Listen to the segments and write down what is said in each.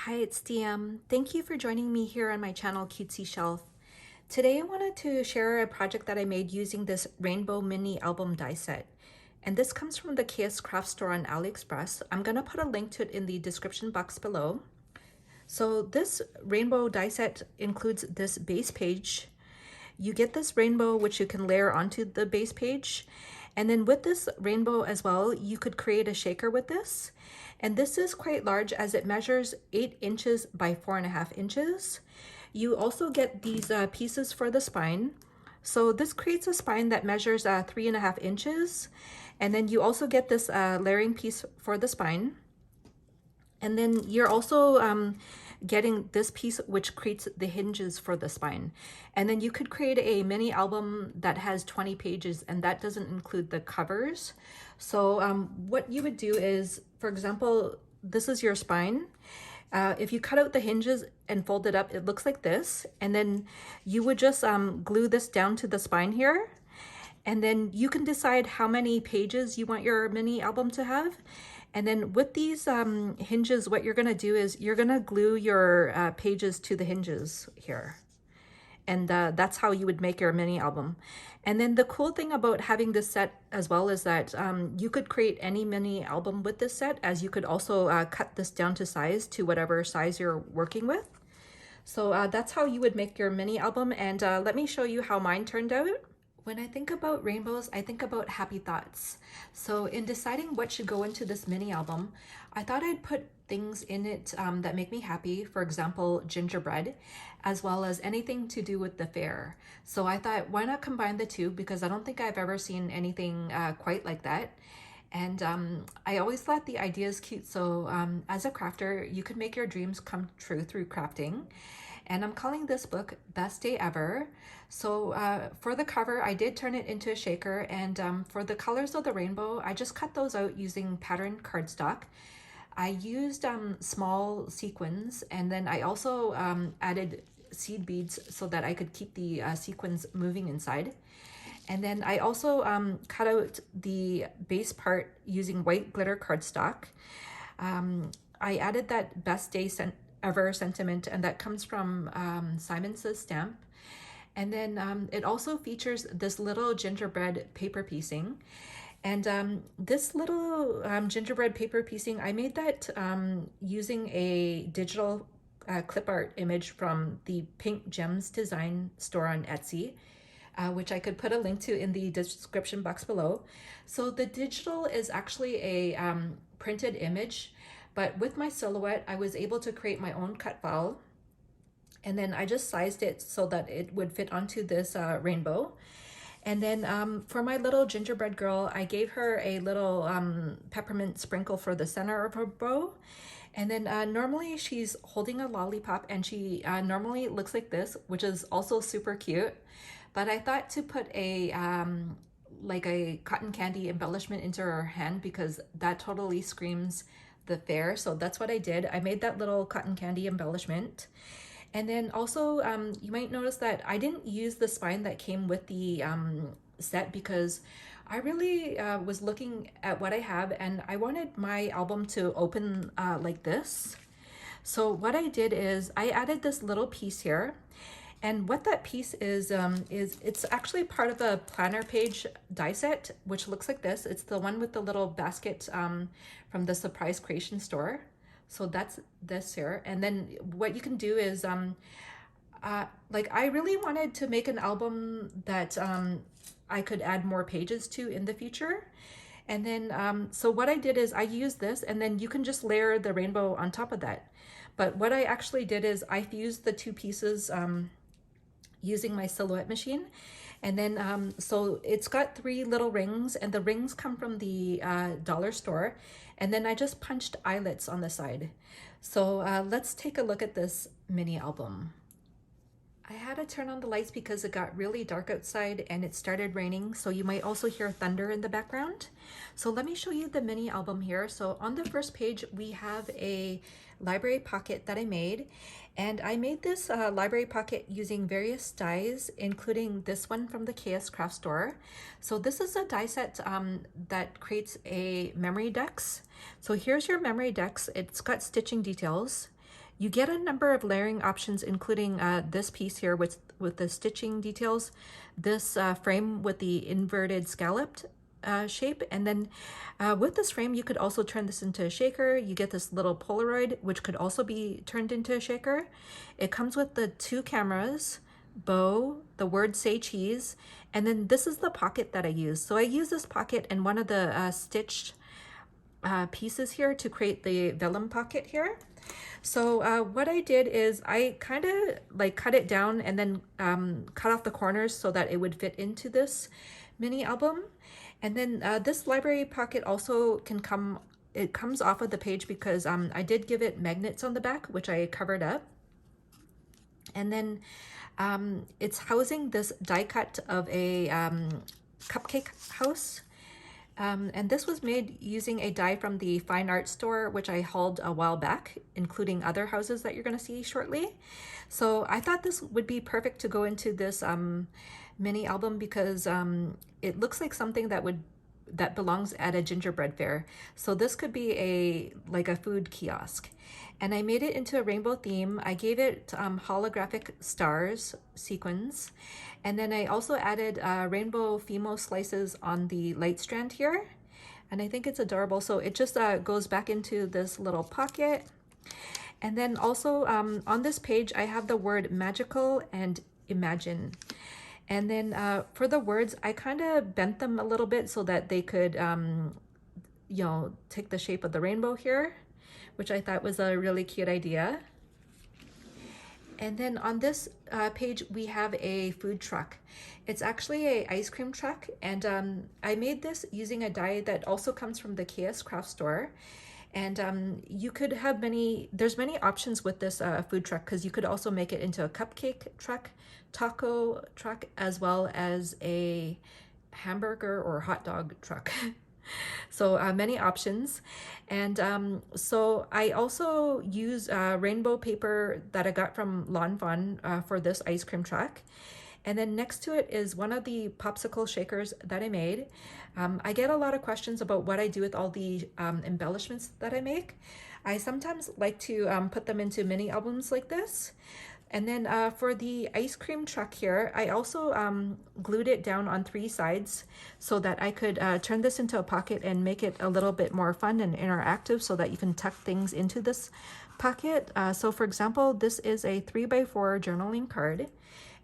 Hi, it's DM. Thank you for joining me here on my channel, Cutesy Shelf. Today I wanted to share a project that I made using this rainbow mini album die set. And this comes from the KSCRAFT Store on Aliexpress. I'm gonna put a link to it in the description box below. So this rainbow die set includes this base page. You get this rainbow, which you can layer onto the base page. And then with this rainbow as well, you could create a shaker with this. And this is quite large as it measures 8 inches by 4.5 inches. You also get these pieces for the spine. So this creates a spine that measures 3.5 inches. And then you also get this layering piece for the spine. And then you're also getting this piece which creates the hinges for the spine. And then you could create a mini album that has 20 pages, and that doesn't include the covers. So what you would do is, for example, this is your spine. If you cut out the hinges and fold it up, it looks like this. And then you would just glue this down to the spine here. And then you can decide how many pages you want your mini album to have. And then with these hinges, what you're gonna do is you're gonna glue your pages to the hinges here. And that's how you would make your mini album. And then the cool thing about having this set as well is that you could create any mini album with this set, as you could also cut this down to size to whatever size you're working with. So that's how you would make your mini album. And let me show you how mine turned out. When I think about rainbows, I think about happy thoughts. So in deciding what should go into this mini album, I thought I'd put things in it that make me happy. For example, gingerbread, as well as anything to do with the fair. So I thought, why not combine the two? Because I don't think I've ever seen anything quite like that. And I always thought the idea is cute. So as a crafter, you could make your dreams come true through crafting. And I'm calling this book Best Day Ever. So for the cover, I did turn it into a shaker, and for the colors of the rainbow, I just cut those out using patterned cardstock. I used small sequins, and then I also added seed beads so that I could keep the sequins moving inside. And then I also cut out the base part using white glitter cardstock. I added that Best Day Ever sentiment, and that comes from Simon Says stamp. And then it also features this little gingerbread paper piecing. And this little gingerbread paper piecing, I made that using a digital clip art image from the Pink Gems Design store on Etsy, which I could put a link to in the description box below. So the digital is actually a printed image, but with my silhouette, I was able to create my own cut file. And then I just sized it so that it would fit onto this rainbow. And then for my little gingerbread girl, I gave her a little peppermint sprinkle for the center of her bow. And then normally she's holding a lollipop, and she normally looks like this, which is also super cute. But I thought to put a like a cotton candy embellishment into her hand, because that totally screams the fair. So that's what I did. I made that little cotton candy embellishment. And then also you might notice that I didn't use the spine that came with the set, because I really was looking at what I have, and I wanted my album to open like this. So what I did is I added this little piece here. And what that piece is it's actually part of a planner page die set, which looks like this. It's the one with the little basket from the Surprise Creation store. So that's this here. And then what you can do is, like, I really wanted to make an album that I could add more pages to in the future. And then, so what I did is I used this, and then you can just layer the rainbow on top of that. But what I actually did is I fused the two pieces using my silhouette machine. And then so it's got 3 little rings, and the rings come from the dollar store. And then I just punched eyelets on the side. So let's take a look at this mini album. I had to turn on the lights because it got really dark outside and it started raining, so you might also hear thunder in the background. So let me show you the mini album here. So on the first page, we have a library pocket that I made, and I made this library pocket using various dies, including this one from the KSCRAFT Store. So this is a die set that creates a memory dex. So here's your memory dex. It's got stitching details. You get a number of layering options, including this piece here with the stitching details, this frame with the inverted scalloped shape, and then with this frame you could also turn this into a shaker. You get this little Polaroid which could also be turned into a shaker. It comes with the 2 cameras, bow, the word say cheese, and then this is the pocket that I use. So I use this pocket and one of the stitched pieces here to create the vellum pocket here. So what I did is I kind of like cut it down and then cut off the corners so that it would fit into this mini album. And then this library pocket also can come, it comes off of the page because I did give it magnets on the back, which I covered up. And then it's housing this die cut of a cupcake house. And this was made using a die from the Fine Art Store, which I hauled a while back, including other houses that you're going to see shortly. So I thought this would be perfect to go into this mini album because it looks like something that belongs at a gingerbread fair. So this could be like a food kiosk. And I made it into a rainbow theme. I gave it holographic stars sequins. And then I also added rainbow Fimo slices on the light strand here. And I think it's adorable. So it just goes back into this little pocket. And then also on this page, I have the word magical and imagine. And then for the words, I kind of bent them a little bit so that they could, you know, take the shape of the rainbow here, which I thought was a really cute idea. And then on this page, we have a food truck. It's actually an ice cream truck, and I made this using a die that also comes from the KSCRAFT Store. And you could have there's many options with this food truck, because you could also make it into a cupcake truck, taco truck, as well as a hamburger or hot dog truck. So many options. And so I also use rainbow paper that I got from Lawn Fawn for this ice cream truck. And then next to it is one of the popsicle shakers that I made. I get a lot of questions about what I do with all the embellishments that I make. I sometimes like to put them into mini albums like this. And then for the ice cream truck here, I also glued it down on 3 sides so that I could turn this into a pocket and make it a little bit more fun and interactive so that you can tuck things into this pocket. So for example, this is a 3x4 journaling card.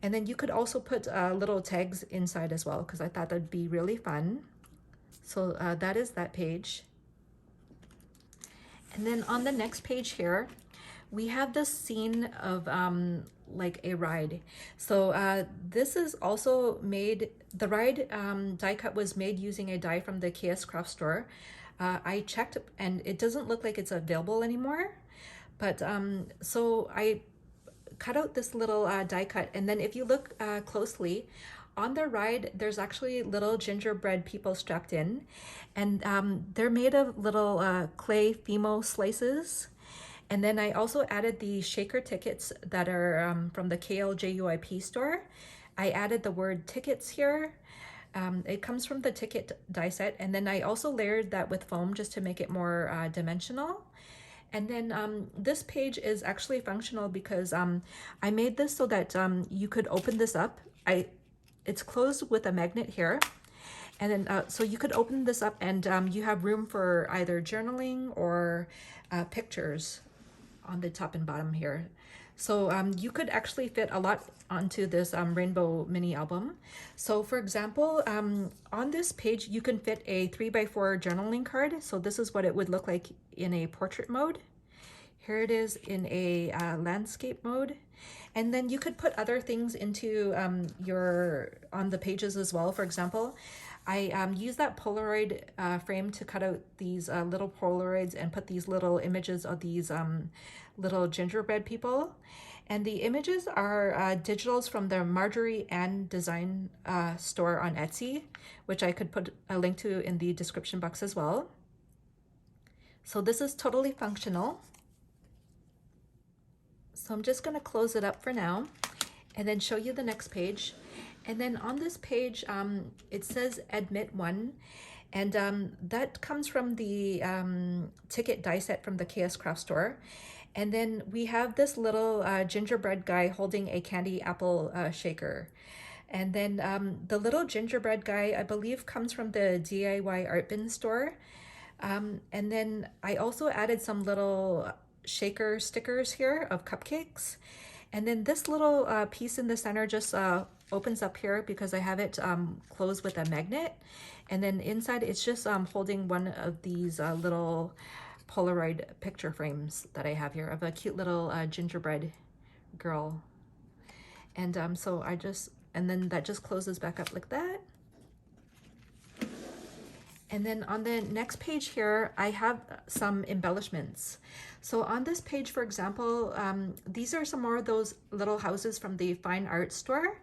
And then you could also put little tags inside as well, because I thought that'd be really fun. So that is that page. And then on the next page here, we have this scene of like a ride. So this is also made, the ride die cut was made using a die from the KSCRAFT Store. I checked and it doesn't look like it's available anymore. But so I cut out this little die cut, and then if you look closely, on the ride, there's actually little gingerbread people strapped in, and they're made of little clay Fimo slices. And then I also added the shaker tickets that are from the KLJUYP store. I added the word tickets here. It comes from the ticket die set, and then I also layered that with foam just to make it more dimensional. And then this page is actually functional because I made this so that you could open this up. It's closed with a magnet here. And then so you could open this up and you have room for either journaling or pictures on the top and bottom here. So you could actually fit a lot onto this rainbow mini album. So for example, on this page, you can fit a 3x4 journaling card. So this is what it would look like in a portrait mode. Here it is in a landscape mode. And then you could put other things into on the pages as well. For example, I use that Polaroid frame to cut out these little Polaroids and put these little images of these little gingerbread people. And the images are digitals from the Marjorie Ann Design store on Etsy, which I could put a link to in the description box as well. So this is totally functional. So I'm just going to close it up for now and then show you the next page. And then on this page, it says Admit 1, and that comes from the ticket die set from the KSCRAFT store. And then we have this little gingerbread guy holding a candy apple shaker. And then the little gingerbread guy, I believe, comes from the DIYArtbin store. And then I also added some little shaker stickers here of cupcakes. And then this little piece in the center just opens up here because I have it closed with a magnet. And then inside it's just holding one of these little Polaroid picture frames that I have here of a cute little gingerbread girl. And so and then that just closes back up like that. And then on the next page here, I have some embellishments. So on this page, for example, these are some more of those little houses from the fine art store.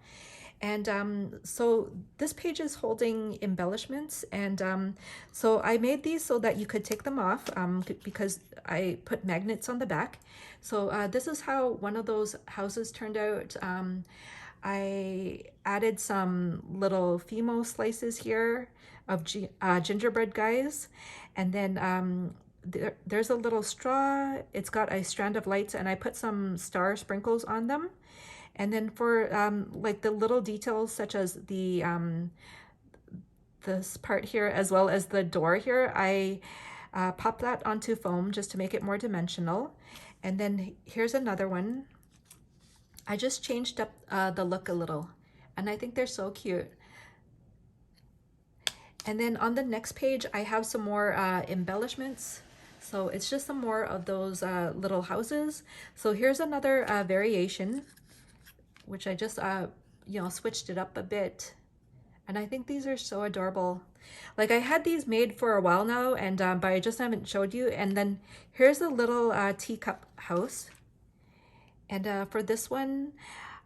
And so this page is holding embellishments. And so I made these so that you could take them off because I put magnets on the back. So this is how one of those houses turned out. I added some little Fimo slices here of gingerbread guys. And then there's a little straw. It's got a strand of lights and I put some star sprinkles on them. And then for like the little details such as the this part here as well as the door here, I popped that onto foam just to make it more dimensional. And then here's another one. I just changed up the look a little and I think they're so cute. And then on the next page, I have some more embellishments. So it's just some more of those little houses. So here's another variation, which I just, you know, switched it up a bit. And I think these are so adorable. Like I had these made for a while now, and but I just haven't showed you. And then here's a little teacup house. And for this one,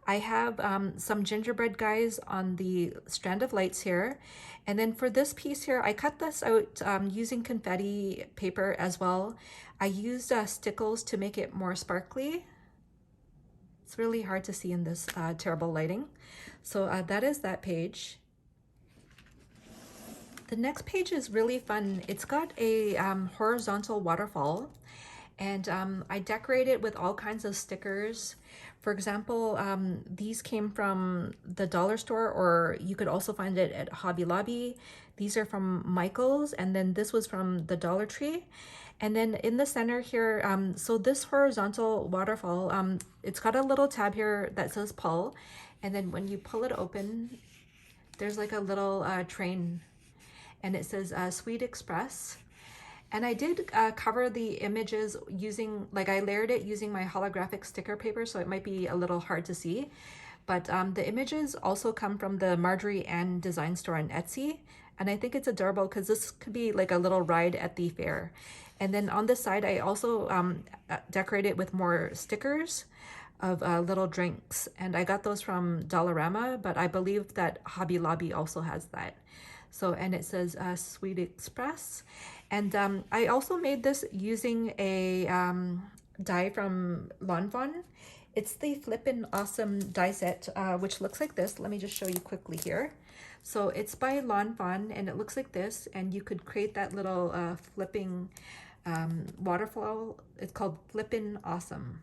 I have some gingerbread guys on the strand of lights here. And then for this piece here, I cut this out using confetti paper as well. I used stickles to make it more sparkly. It's really hard to see in this terrible lighting. So that is that page. The next page is really fun. It's got a horizontal waterfall. And I decorate it with all kinds of stickers. For example, these came from the dollar store, or you could also find it at Hobby Lobby. These are from Michael's, and then this was from the Dollar Tree. And then in the center here, so this horizontal waterfall, it's got a little tab here that says pull. And then when you pull it open, there's like a little train, and it says Sweet Express. And I did cover the images using, like I layered it using my holographic sticker paper, so it might be a little hard to see. But the images also come from the Marjorie Ann design store on Etsy. And I think it's adorable because this could be like a little ride at the fair. And then on the side, I also decorated with more stickers of little drinks. And I got those from Dollarama, but I believe that Hobby Lobby also has that. So, and it says Sweet Express. And I also made this using a die from Lawn Fawn. It's the Flippin' Awesome die set, which looks like this. Let me just show you quickly here. So it's by Lawn Fawn, and it looks like this. And you could create that little flipping waterfall. It's called Flippin' Awesome.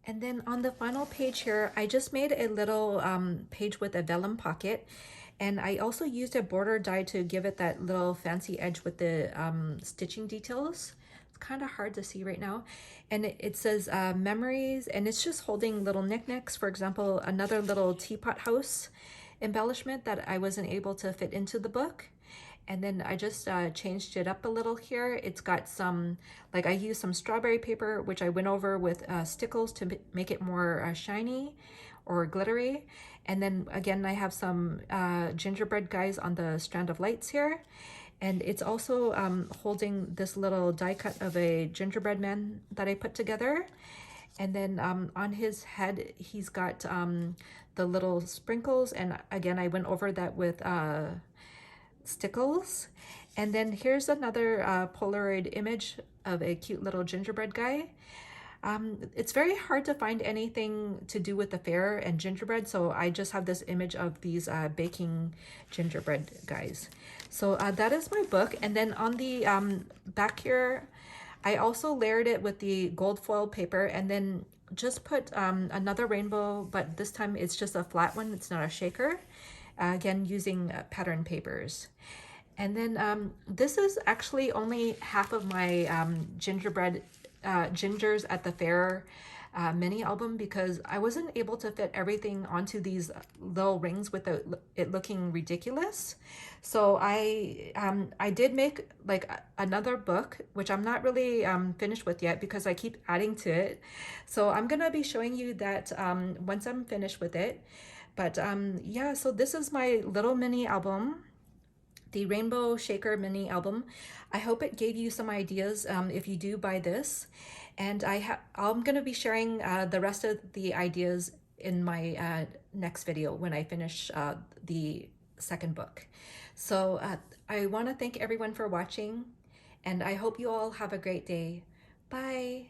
And then on the final page here, I just made a little page with a vellum pocket. And I also used a border die to give it that little fancy edge with the stitching details. It's kind of hard to see right now. And it says memories, and it's just holding little knickknacks. For example, another little teapot house embellishment that I wasn't able to fit into the book. And then I just changed it up a little here. It's got some, like I used some strawberry paper, which I went over with stickles to make it more shiny or glittery. And then again, I have some gingerbread guys on the strand of lights here. And it's also holding this little die cut of a gingerbread man that I put together. And then on his head, he's got the little sprinkles. And again, I went over that with stickles. And then here's another Polaroid image of a cute little gingerbread guy. It's very hard to find anything to do with the fair and gingerbread, so I just have this image of these baking gingerbread guys. So that is my book. And then on the back here, I also layered it with the gold foil paper and then just put another rainbow, but this time it's just a flat one, it's not a shaker. Again, using pattern papers. And then this is actually only half of my gingerbread gingers at the fair mini album, because I wasn't able to fit everything onto these little rings with it looking ridiculous. So I did make like another book, which I'm not really finished with yet because I keep adding to it. So I'm gonna be showing you that once I'm finished with it. But yeah, so this is my little mini album, the Rainbow Shaker mini album. I hope it gave you some ideas if you do buy this. And I'm going to be sharing the rest of the ideas in my next video when I finish the second book. So I want to thank everyone for watching, and I hope you all have a great day. Bye.